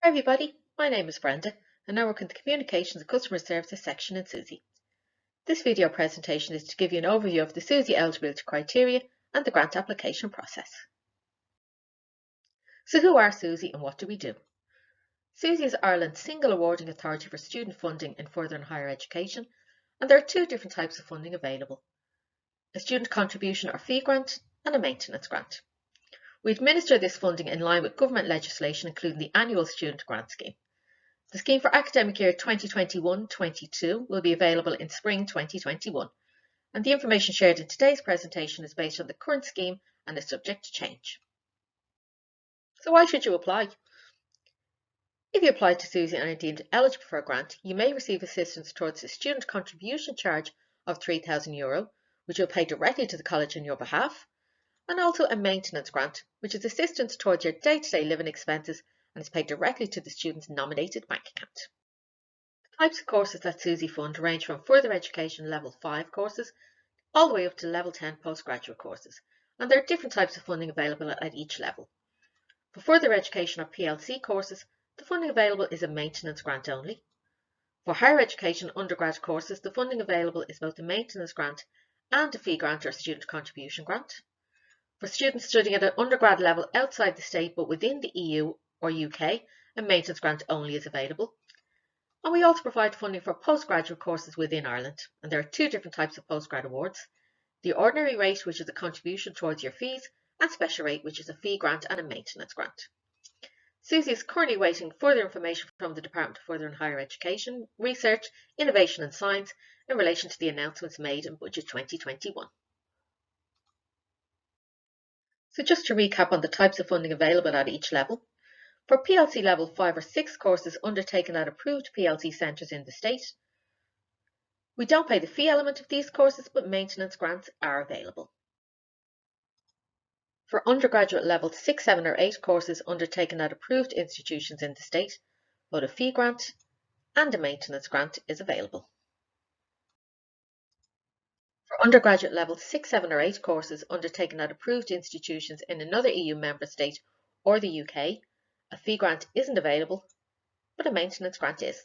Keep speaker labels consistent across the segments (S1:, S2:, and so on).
S1: Hi everybody, my name is Brenda and I work in the Communications and Customer Services section in SUSI. This video presentation is to give you an overview of the SUSI eligibility criteria and the grant application process. So who are SUSI and what do we do? SUSI is Ireland's single awarding authority for student funding in further and higher education, and there are two different types of funding available: a student contribution or fee grant and a maintenance grant. We administer this funding in line with government legislation, including the annual student grant scheme. The scheme for academic year 2021-22 will be available in spring 2021, and the information shared in today's presentation is based on the current scheme and is subject to change. So why should you apply? If you apply to SUSI and are deemed eligible for a grant, you may receive assistance towards the student contribution charge of €3,000, which you'll pay directly to the college on your behalf, and also a maintenance grant, which is assistance towards your day-to-day living expenses and is paid directly to the student's nominated bank account. Types of courses that SUSI fund range from further education level 5 courses all the way up to level 10 postgraduate courses, and there are different types of funding available at each level. For further education or PLC courses, the funding available is a maintenance grant only. For higher education undergrad courses, the funding available is both a maintenance grant and a fee grant or student contribution grant. For students studying at an undergrad level outside the state but within the EU or UK, a maintenance grant only is available. And we also provide funding for postgraduate courses within Ireland, and there are two different types of postgrad awards: the ordinary rate, which is a contribution towards your fees, and special rate, which is a fee grant and a maintenance grant. SUSI is currently awaiting further information from the Department of Further and Higher Education, Research, Innovation and Science in relation to the announcements made in Budget 2021. So just to recap on the types of funding available at each level. For PLC level 5 or 6 courses undertaken at approved PLC centres in the state, we don't pay the fee element of these courses, but maintenance grants are available. For undergraduate level 6, 7 or 8 courses undertaken at approved institutions in the state, both a fee grant and a maintenance grant is available. For undergraduate level 6, 7 or 8 courses undertaken at approved institutions in another EU member state or the UK, a fee grant isn't available, but a maintenance grant is.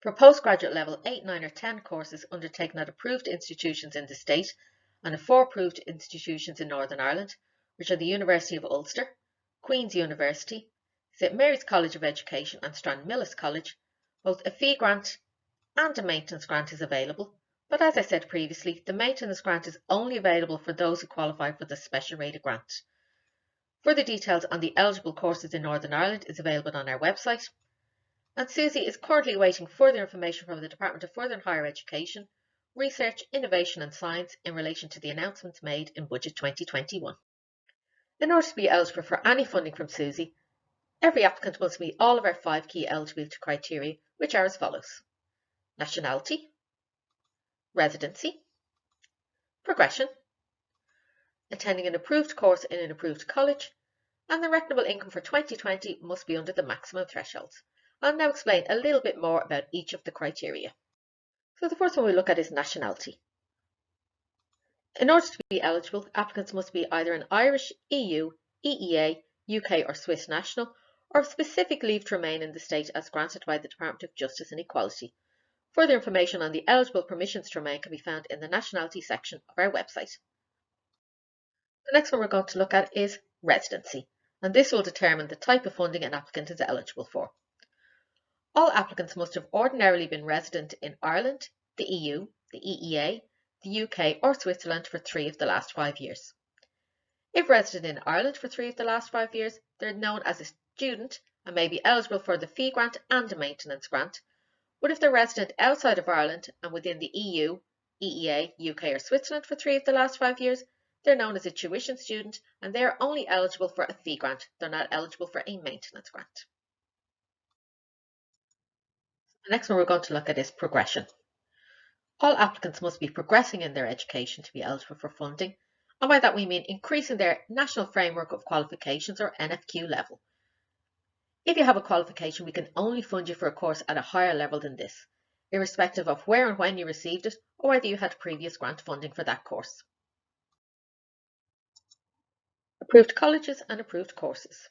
S1: For postgraduate level 8, 9 or 10 courses undertaken at approved institutions in the state and at 4 approved institutions in Northern Ireland, which are the University of Ulster, Queen's University, St Mary's College of Education and Stranmillis College, both a fee grant and a maintenance grant is available, but as I said previously, the maintenance grant is only available for those who qualify for the special rated grant. Further details on the eligible courses in Northern Ireland is available on our website, and SUSI is currently awaiting further information from the Department of Further and Higher Education, Research, Innovation and Science in relation to the announcements made in Budget 2021. In order to be eligible for any funding from SUSI, every applicant must meet all of our 5 key eligibility criteria, which are as follows: nationality, residency, progression, attending an approved course in an approved college, and the reckonable income for 2020 must be under the maximum thresholds. I'll now explain a little bit more about each of the criteria. So the first one we look at is nationality. In order to be eligible, applicants must be either an Irish, EU, EEA, UK or Swiss national, or have specific leave to remain in the state as granted by the Department of Justice and Equality. Further information on the eligible permissions to remain can be found in the nationality section of our website. The next one we're going to look at is residency, and this will determine the type of funding an applicant is eligible for. All applicants must have ordinarily been resident in Ireland, the EU, the EEA, the UK or Switzerland for 3 of the last 5 years. If resident in Ireland for 3 of the last 5 years, they're known as a student and may be eligible for the fee grant and a maintenance grant. But if they're resident outside of Ireland and within the EU, EEA, UK or Switzerland for 3 of the last 5 years, they're known as a tuition student and they are only eligible for a fee grant. They're not eligible for a maintenance grant. The next one we're going to look at is progression. All applicants must be progressing in their education to be eligible for funding, and by that we mean increasing their National Framework of Qualifications or NFQ level. If you have a qualification, we can only fund you for a course at a higher level than this, irrespective of where and when you received it or whether you had previous grant funding for that course. Approved colleges and approved courses.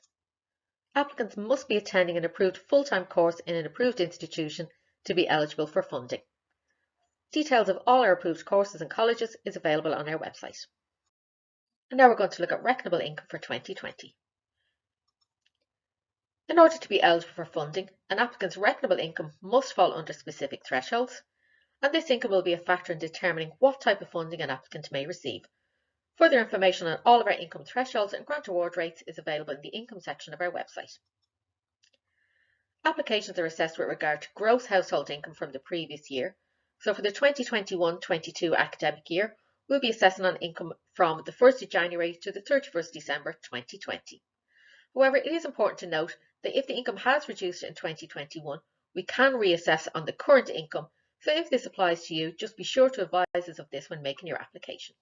S1: Applicants must be attending an approved full-time course in an approved institution to be eligible for funding. Details of all our approved courses and colleges is available on our website. And now we're going to look at reckonable income for 2020. In order to be eligible for funding, an applicant's reckonable income must fall under specific thresholds, and this income will be a factor in determining what type of funding an applicant may receive. Further information on all of our income thresholds and grant award rates is available in the income section of our website. Applications are assessed with regard to gross household income from the previous year. So for the 2021-22 academic year, we'll be assessing on income from the 1st of January to the 31st December 2020. However, it is important to note that if the income has reduced in 2021, we can reassess on the current income. So if this applies to you, just be sure to advise us of this when making your application.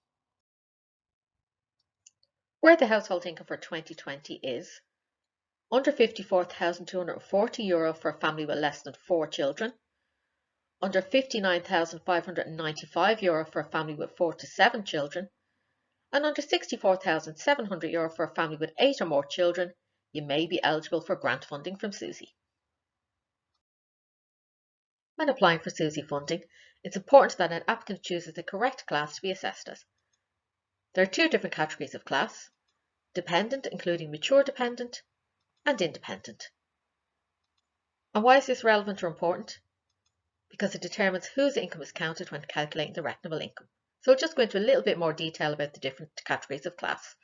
S1: Where the household income for 2020 is under €54,240 for a family with less than 4 children, under €59,595 for a family with 4 to 7 children, and under €64,700 for a family with 8 or more children, you may be eligible for grant funding from SUSI. When applying for SUSI funding, it's important that an applicant chooses the correct class to be assessed as. There are 2 different categories of class: dependent, including mature dependent, and independent. And why is this relevant or important? Because it determines whose income is counted when calculating the reckonable income. So I'll just go into a little bit more detail about the different categories of class.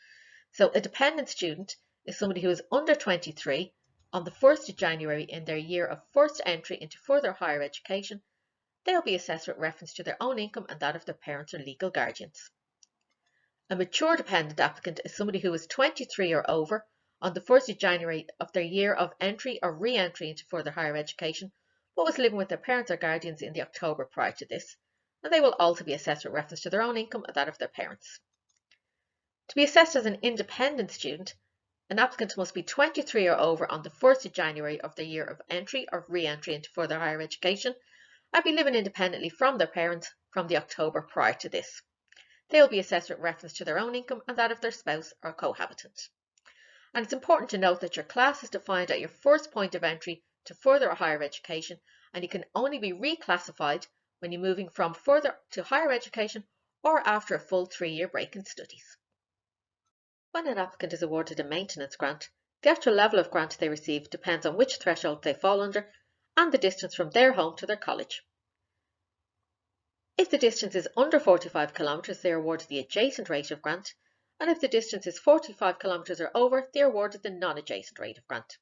S1: So a dependent student is somebody who is under 23 on the 1st of January in their year of first entry into further higher education. They'll be assessed with reference to their own income and that of their parents or legal guardians. A mature dependent applicant is somebody who is 23 or over on the 1st of January of their year of entry or re-entry into further higher education, but was living with their parents or guardians in the October prior to this, and they will also be assessed with reference to their own income and that of their parents. To be assessed as an independent student, an applicant must be 23 or over on the 1st of January of their year of entry or re-entry into further higher education, and be living independently from their parents from the October prior to this. They will be assessed with reference to their own income and that of their spouse or cohabitant. And it's important to note that your class is defined at your first point of entry to further or higher education, and you can only be reclassified when you're moving from further to higher education or after a full 3-year break in studies. When an applicant is awarded a maintenance grant, the actual level of grant they receive depends on which threshold they fall under and the distance from their home to their college. If the distance is under 45 kilometres, they are awarded the adjacent rate of grant, and if the distance is 45 kilometres or over, they are awarded the non-adjacent rate of grant.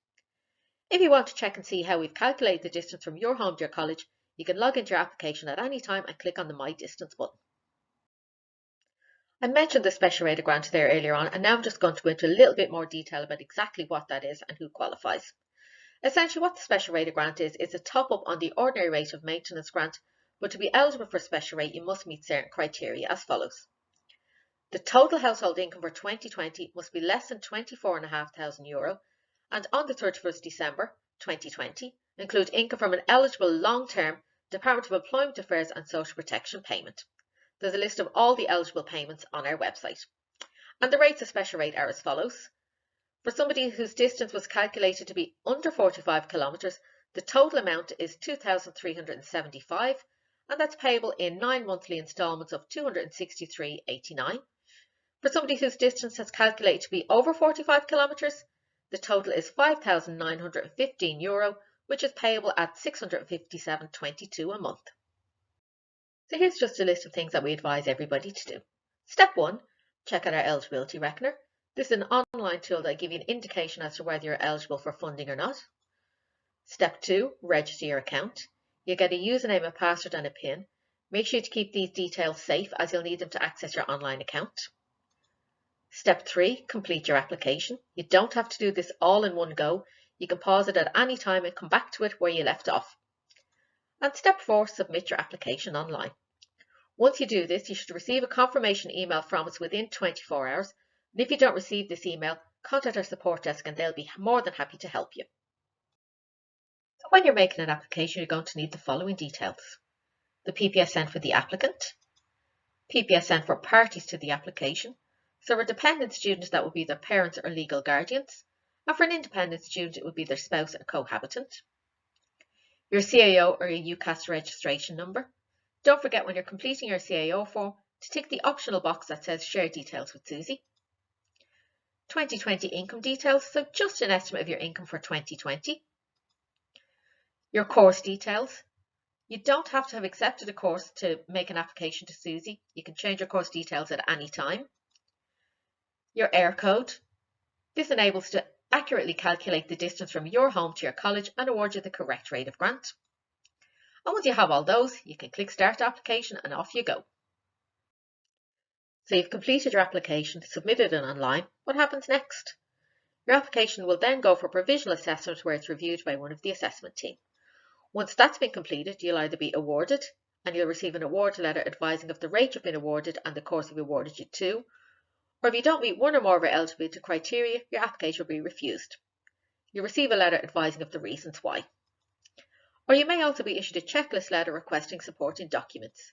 S1: If you want to check and see how we've calculated the distance from your home to your college, you can log into your application at any time and click on the My Distance button. I mentioned the special rate of grant there earlier on, and now I'm just going to go into a little bit more detail about exactly what that is and who qualifies. Essentially, what the special rate of grant is a top-up on the ordinary rate of maintenance grant, but to be eligible for special rate, you must meet certain criteria as follows. The total household income for 2020 must be less than €24,500, and on the 31st December 2020, include income from an eligible long-term Department of Employment Affairs and Social Protection payment. There's a list of all the eligible payments on our website. And the rates of special rate are as follows. For somebody whose distance was calculated to be under 45 kilometres, the total amount is €2,375, and that's payable in 9 monthly instalments of €263.89. For somebody whose distance has calculated to be over 45 kilometres, the total is €5,915, which is payable at €657.22 a month. So here's just a list of things that we advise everybody to do. Step 1, check out our eligibility reckoner. This is an online tool that gives you an indication as to whether you're eligible for funding or not. Step 2, register your account. You'll get a username, a password and a PIN. Make sure to keep these details safe as you'll need them to access your online account. Step 3, complete your application. You don't have to do this all in one go. You can pause it at any time and come back to it where you left off. And step 4, submit your application online. Once you do this, you should receive a confirmation email from us within 24 hours. And if you don't receive this email, contact our support desk and they'll be more than happy to help you. So when you're making an application, you're going to need the following details. The PPSN for the applicant, PPSN for parties to the application. So for dependent students, that will be their parents or legal guardians, And for an independent student, it would be their spouse and cohabitant. Your CAO or your UCAS registration number. Don't forget when you're completing your CAO form to tick the optional box that says Share Details with SUSI. 2020 income details, so just an estimate of your income for 2020. Your course details. You don't have to have accepted a course to make an application to SUSI. You can change your course details at any time. Your AIR code. This enables to accurately calculate the distance from your home to your college and award you the correct rate of grant. And once you have all those, you can click Start Application and off you go. So you've completed your application, submitted it online. What happens next? Your application will then go for provisional assessment where it's reviewed by one of the assessment team. Once that's been completed, you'll either be awarded and you'll receive an award letter advising of the rate you've been awarded and the course we've awarded you to, or if you don't meet one or more of our eligibility criteria, your application will be refused. You'll receive a letter advising of the reasons why. Or you may also be issued a checklist letter requesting supporting documents.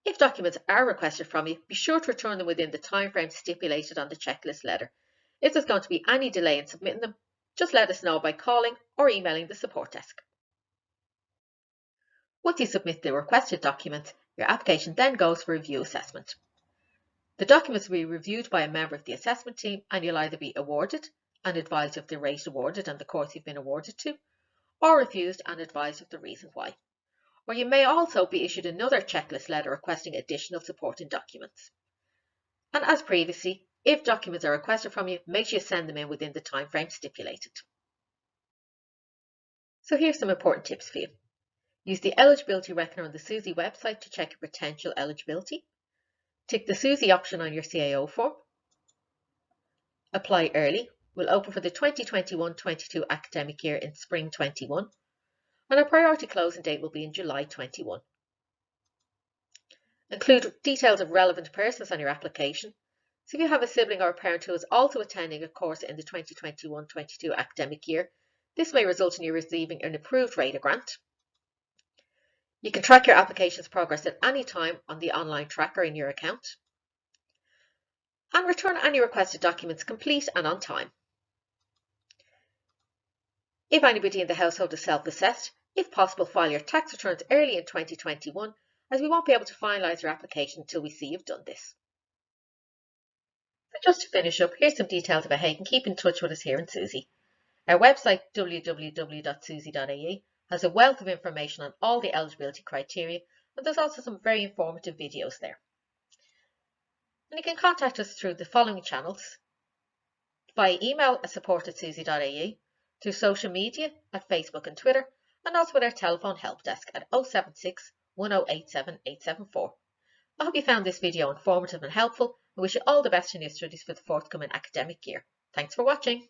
S1: If documents are requested from you, be sure to return them within the time frame stipulated on the checklist letter. If there's going to be any delay in submitting them, just let us know by calling or emailing the support desk. Once you submit the requested documents, your application then goes for review assessment. The documents will be reviewed by a member of the assessment team and you'll either be awarded and advised of the rate awarded and the course you've been awarded to, or refused and advised of the reason why. Or you may also be issued another checklist letter requesting additional supporting documents. And as previously, if documents are requested from you, make sure you send them in within the time frame stipulated. So here's some important tips for you. Use the eligibility reckoner on the SUSI website to check your potential eligibility. Tick the SUSI option on your CAO form. Apply early. We'll open for the 2021-22 academic year in spring 21, and our priority closing date will be in July 21. Include details of relevant persons on your application. So if you have a sibling or a parent who is also attending a course in the 2021-22 academic year, this may result in you receiving an approved rate of grant. You can track your application's progress at any time on the online tracker in your account. And return any requested documents complete and on time. If anybody in the household is self-assessed, if possible, file your tax returns early in 2021, as we won't be able to finalise your application until we see you've done this. So just to finish up, here's some details about how you can keep in touch with us here in SUSI. Our website, www.susi.ie, has a wealth of information on all the eligibility criteria, and there's also some very informative videos there. And you can contact us through the following channels: via email at support@susi.ie, through social media at Facebook and Twitter, and also with our telephone help desk at 076 1087 874. I hope you found this video informative and helpful, and wish you all the best in your studies for the forthcoming academic year. Thanks for watching.